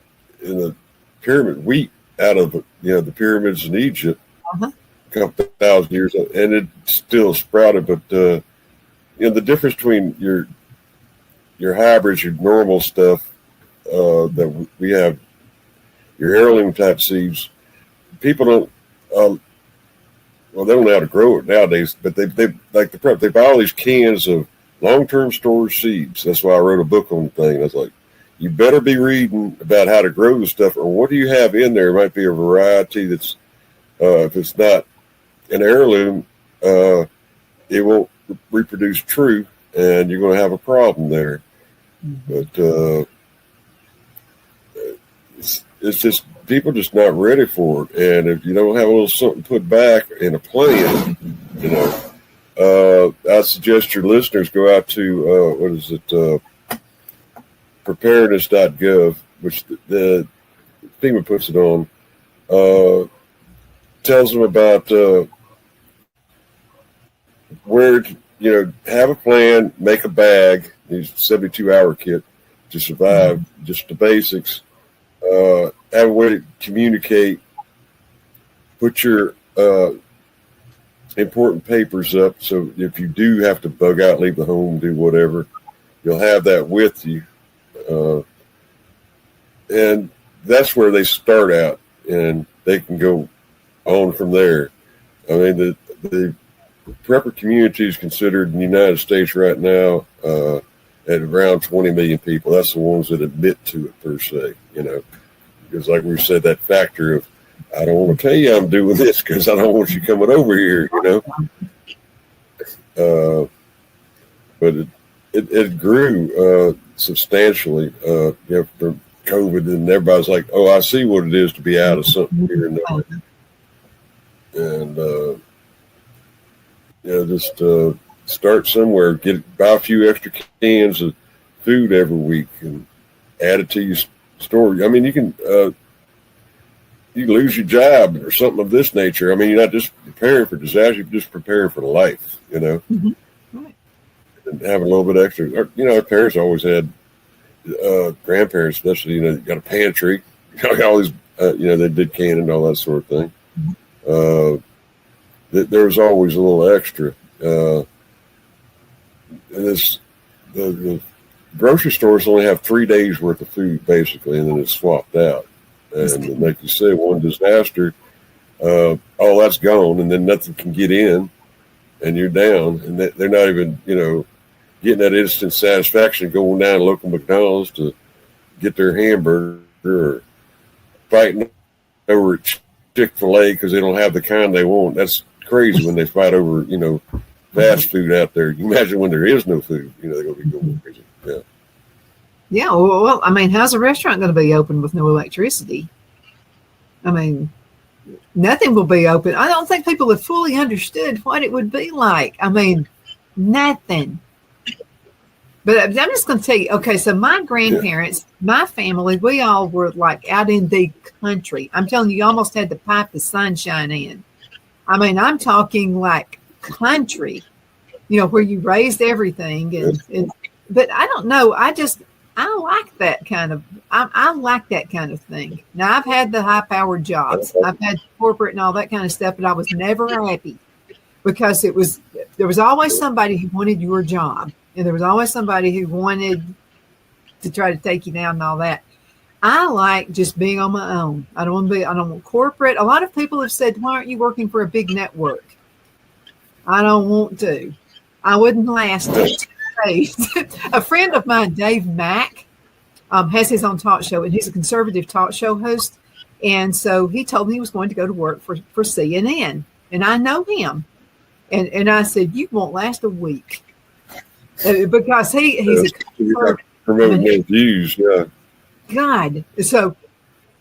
the pyramid wheat out of the pyramids in Egypt a couple thousand years, and it still sprouted. But the difference between your hybrids, your normal stuff that we have, your heirloom type seeds, people don't. Well, they don't know how to grow it nowadays, but they like the prep. They buy all these cans of long-term storage seeds. That's why I wrote a book on the thing. I was like, you better be reading about how to grow the stuff, or what do you have in there? It might be a variety that's, if it's not an heirloom, it won't reproduce true, and you're going to have a problem there. But it's just people just not ready for it, and if you don't have a little something put back in a plan, I suggest your listeners go out to preparedness.gov, which the FEMA puts it on, tells them about where to, have a plan, make a bag, these 72-hour kit to survive, just the basics, have a way to communicate, put your important papers up, so if you do have to bug out, leave the home, do whatever, you'll have that with you. And that's where they start out, and they can go on from there. I mean, the prepper community is considered in the United States right now at around 20 million people. That's the ones that admit to it, per se, because like we said, that factor of, I don't want to tell you I'm doing this because I don't want you coming over here, but it grew substantially, from COVID, and everybody's like, oh, I see what it is to be out of something here and there. And, just start somewhere, buy a few extra cans of food every week and add it to your store. I mean, you can lose your job or something of this nature. I mean, you're not just preparing for disaster, you're just preparing for life, Right. And having a little bit extra. Our parents always had, grandparents especially, you got a pantry, all these, they did canning and all that sort of thing. There was always a little extra. And the grocery stores only have 3 days worth of food, basically, and then it's swapped out. And like you said, one disaster, all that's gone, and then nothing can get in, and you're down. And they're not even, getting that instant satisfaction going down to local McDonald's to get their hamburger, or fighting over at Chick-fil-A because they don't have the kind they want. That's crazy when they fight over, fast food out there. You imagine when there is no food, they're going to be going crazy. Yeah. Yeah. Well, I mean, how's a restaurant going to be open with no electricity? I mean, nothing will be open. I don't think people have fully understood what it would be like. I mean, nothing. But I'm just going to tell you, okay, so my grandparents, my family, we all were like out in the country. I'm telling you, you almost had to pipe the sunshine in. I mean, I'm talking like country, where you raised everything. But I don't know. I like that kind of, I like that kind of thing. Now, I've had the high-powered jobs. I've had corporate and all that kind of stuff, but I was never happy because there was always somebody who wanted your job. And there was always somebody who wanted to try to take you down and all that. I like just being on my own. I don't want corporate. A lot of people have said, why aren't you working for a big network? I don't want to. I wouldn't last 2 days. A friend of mine, Dave Mack, has his own talk show, and he's a conservative talk show host. And so he told me he was going to go to work for CNN. And I know him. And I said, you won't last a week. Because he's promoting their views, yeah. God, so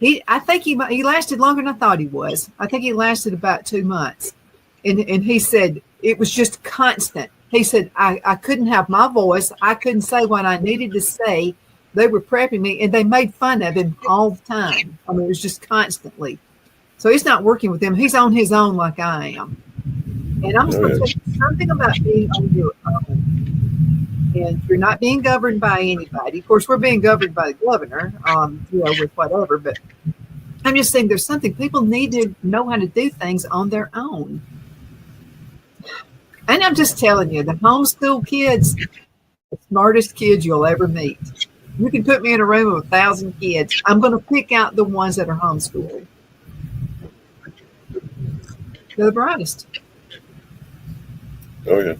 I think he lasted longer than I thought he was. I think he lasted about 2 months, and he said it was just constant. He said I couldn't have my voice. I couldn't say what I needed to say. They were prepping me, and they made fun of him all the time. I mean, it was just constantly. So he's not working with them. He's on his own like I am. And I'm just going to tell you something about being on your own. and you're not being governed by anybody. Of course, we're being governed by the governor, with whatever. But I'm just saying, there's something people need to know how to do things on their own. And I'm just telling you, the homeschool kids, the smartest kids you'll ever meet. You can put me in a room of 1,000 kids. I'm going to pick out the ones that are homeschooled. They're the brightest. Oh, yeah.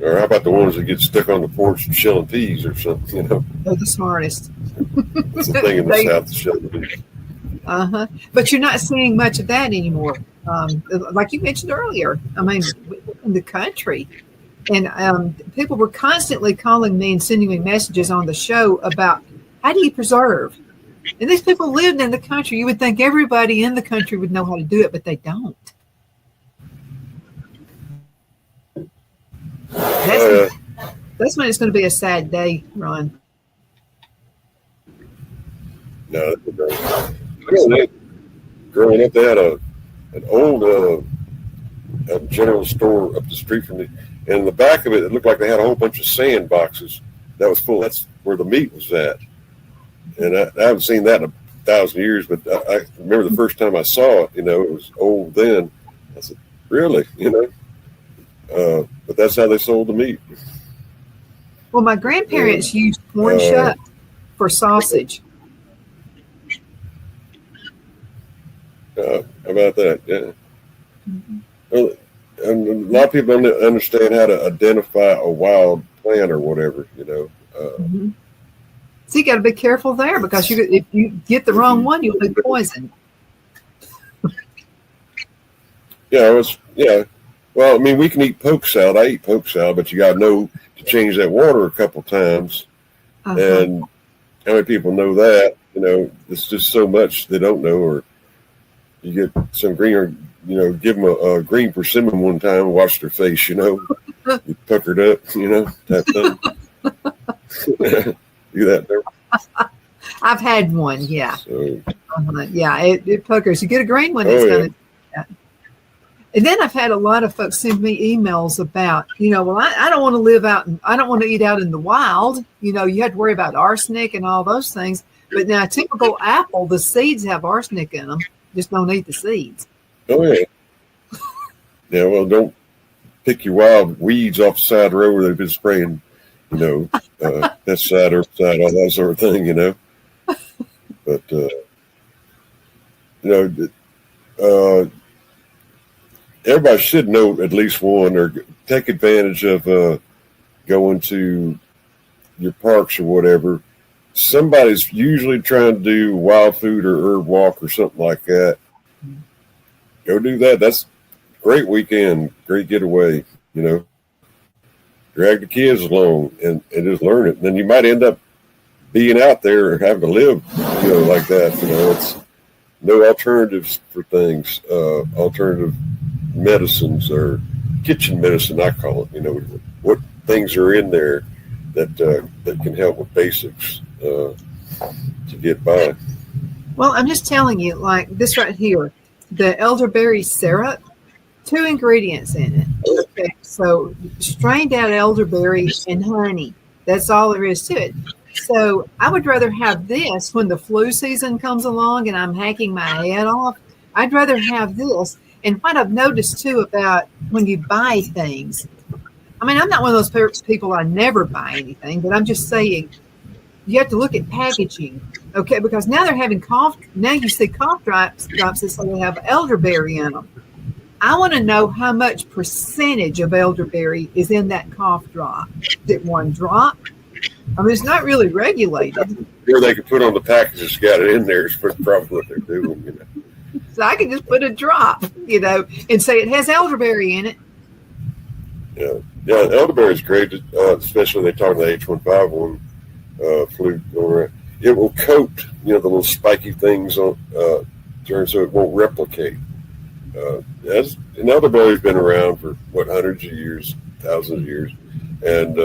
Or how about the ones that get stuck on the porch and shelling peas or something, They're the smartest. That's the thing in the South, shelling peas. Uh-huh. But you're not seeing much of that anymore. Like you mentioned earlier, I mean, in the country. And people were constantly calling me and sending me messages on the show about how do you preserve? And these people lived in the country. You would think everybody in the country would know how to do it, but they don't. That's when it's going to be a sad day, Ron. No, growing up, they had an old general store up the street from me, and in the back of it, it looked like they had a whole bunch of sand boxes that was full. That's where the meat was at. And I haven't seen that in 1,000 years, but I remember the first time I saw it, it was old then. I said, really? But that's how they sold the meat. Well, my grandparents used corn shuck for sausage. How about that? Yeah. Mm-hmm. Well, and a lot of people don't understand how to identify a wild plant or whatever, Mm-hmm. So you got to be careful there, because if you get the wrong one, you'll be poisoned. Yeah. Well, I mean, we can eat poke salad. I eat poke salad, but you got to know to change that water a couple times. Uh-huh. And how many people know that? It's just so much they don't know. Or you get some green, or give them a green persimmon one time and watch their face. You puckered up, type thing. Do that there. I've had one, yeah. So, yeah, it puckers. You get a green one, it's going to do that. And then I've had a lot of folks send me emails about, well, I don't want to live out, and I don't want to eat out in the wild. You have to worry about arsenic and all those things. But now, a typical apple, the seeds have arsenic in them. Just don't eat the seeds. Oh, yeah. Yeah, well, don't pick your wild weeds off the side of the road where they've been spraying, pesticide, herbicide, all that sort of thing, But, everybody should know at least one, or take advantage of going to your parks or whatever. Somebody's usually trying to do wild food or herb walk or something like that. Go do that. That's a great weekend, great getaway, Drag the kids along and just learn it. And then you might end up being out there or having to live, like that. It's no alternatives for things, alternative medicines or kitchen medicine, I call it. What things are in there that can help with basics to get by. Well, I'm just telling you, like this right here, the elderberry syrup, 2 ingredients in it. Okay, so strained out elderberry and honey. That's all there is to it. So I would rather have this when the flu season comes along and I'm hacking my head off. I'd rather have this. And what I've noticed too about when you buy things, I mean, I'm not one of those people, I never buy anything, but I'm just saying you have to look at packaging, okay? Because now they're having now you see cough drops that say they have elderberry in them. I want to know how much percentage of elderberry is in that cough drop. Is it 1 drop? I mean, it's not really regulated. Here they can put on the package that's got it in there is probably what they're doing, So I can just put a drop, and say it has elderberry in it. Yeah, elderberry is great, especially they talk about the H1N1 flu. It will coat, the little spiky things on, so it won't replicate. And elderberry's been around for hundreds of years, thousands of years, and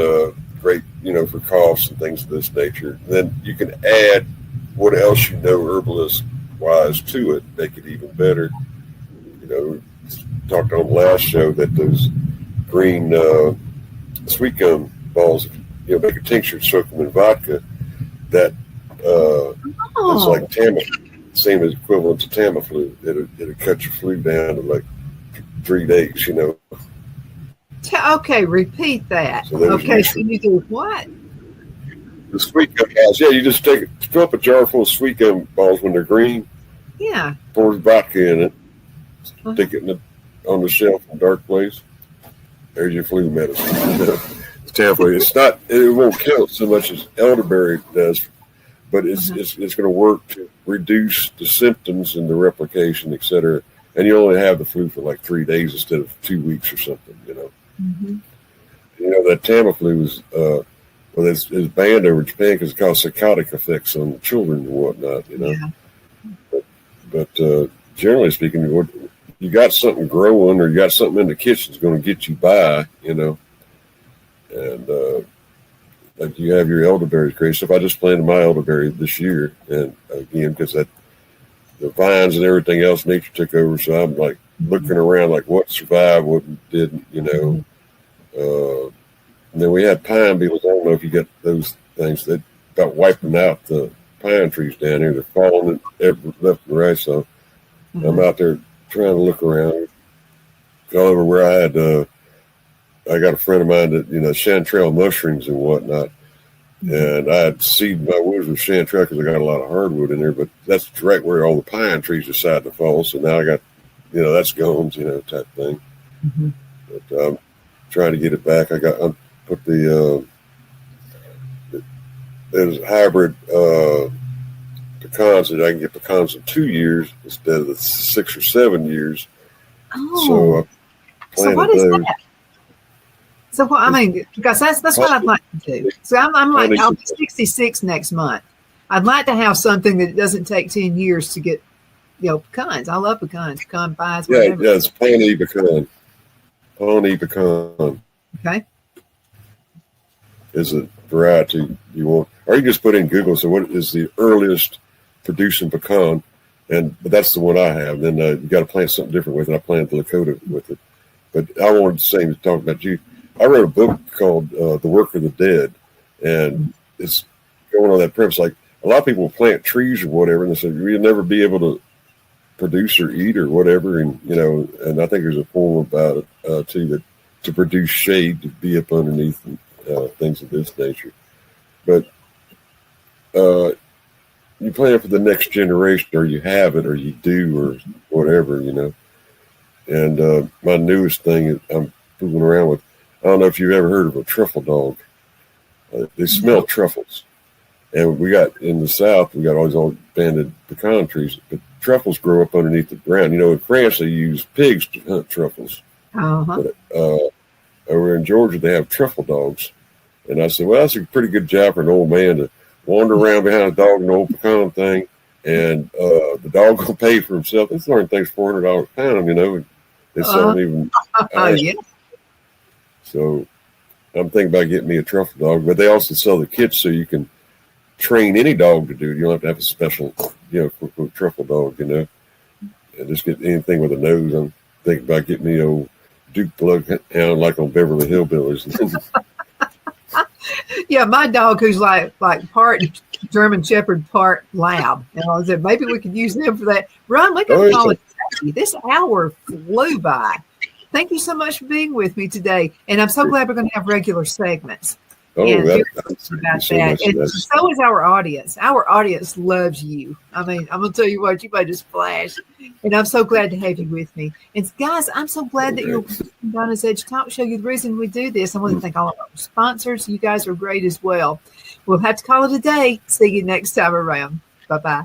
great, for coughs and things of this nature. And then you can add what else herbalist wise to it, make it even better. Talked on the last show that those green sweet gum balls, make a tincture, soak them in vodka. That it's like same as equivalent to Tamiflu. It'll cut your flu down to like 3 days. Okay, repeat that. So you do what? The sweet gum balls. Yeah, you just fill up a jar full of sweet gum balls when they're green. Yeah. Pour vodka in it. Stick it on the shelf in a dark place. There's your flu medicine. It's Tamiflu. It won't kill it so much as elderberry does, but it's going to work to reduce the symptoms and the replication, et cetera. And you only have the flu for like 3 days instead of 2 weeks or something, Mm-hmm. That Tamiflu is, it's banned over in Japan because it causes psychotic effects on children and whatnot, Yeah. But generally speaking, you got something growing or you got something in the kitchen that's going to get you by, and like you have your elderberries great stuff. I just planted my elderberry this year, and again, because the vines and everything else, nature took over. So I'm like looking around, like what survived, what didn't, And then we had pine beetles. I don't know if you got those things that about wiping out the pine trees down here. They're falling left and right. So I'm out there trying to look around. All over where I had, I got a friend of mine that, chanterelle mushrooms and whatnot. And I had seeded my woods with chanterelle because I got a lot of hardwood in there, but that's right where all the pine trees decided to fall. So now I got, that's gone, type thing. Mm-hmm. But I'm trying to get it back. I put there's hybrid pecans that I can get pecans in 2 years instead of the 6 or 7 years. Oh. So I planted what is those. that? So because that's what I'd like to do. So I'm like, I'll be 66 next month. I'd like to have something that doesn't take 10 years to get, pecans. I love pecans, pecan pies, whatever. Yeah, it's Pawnee pecan. Pawnee pecan. Okay. Is a variety you want, or you just put in Google. So what is the earliest producing pecan? But that's the one I have. Then you got to plant something different with it. I planted the Lakota with it. But I wanted to say, talk about you. I wrote a book called The Work of the Dead, and it's going on that premise. Like a lot of people plant trees or whatever, and they say you'll never be able to produce or eat or whatever. And and I think there's a poem about it too, that to produce shade, to be up underneath things of this nature. But you plan for the next generation, or you have it, or you do, or whatever, And my newest thing is I'm fooling around with. I don't know if you've ever heard of a truffle dog. They smell truffles. And we got in the South, we got all these old banded pecan trees, but truffles grow up underneath the ground. In France, they use pigs to hunt truffles. Uh-huh. But over in Georgia, they have truffle dogs. And I said, well, that's a pretty good job for an old man to wander around behind a dog in an old pecan thing. And the dog will pay for himself. It's learning things $400 a pound, and they sell them even. Yeah. So I'm thinking about getting me a truffle dog, but they also sell the kits so you can train any dog to do it. You don't have to have a special, quote, truffle dog, and just get anything with a nose. I'm thinking about getting me old Duke Bloodhound like on Beverly Hillbillies. Yeah, my dog, who's like part German Shepherd, part Lab. And I said, maybe we could use them for that. Ron, we can call it. This hour flew by. Thank you so much for being with me today. And I'm so glad we're going to have regular segments. And so is our audience. Our audience loves you. I'm going to tell you what, you made a splash. And I'm so glad to have you with me. And guys, I'm so glad that you're on Donna's Edge Talk Show. You're the reason we do this. I want to thank all of our sponsors. You guys are great as well. We'll have to call it a day. See you next time around. Bye-bye.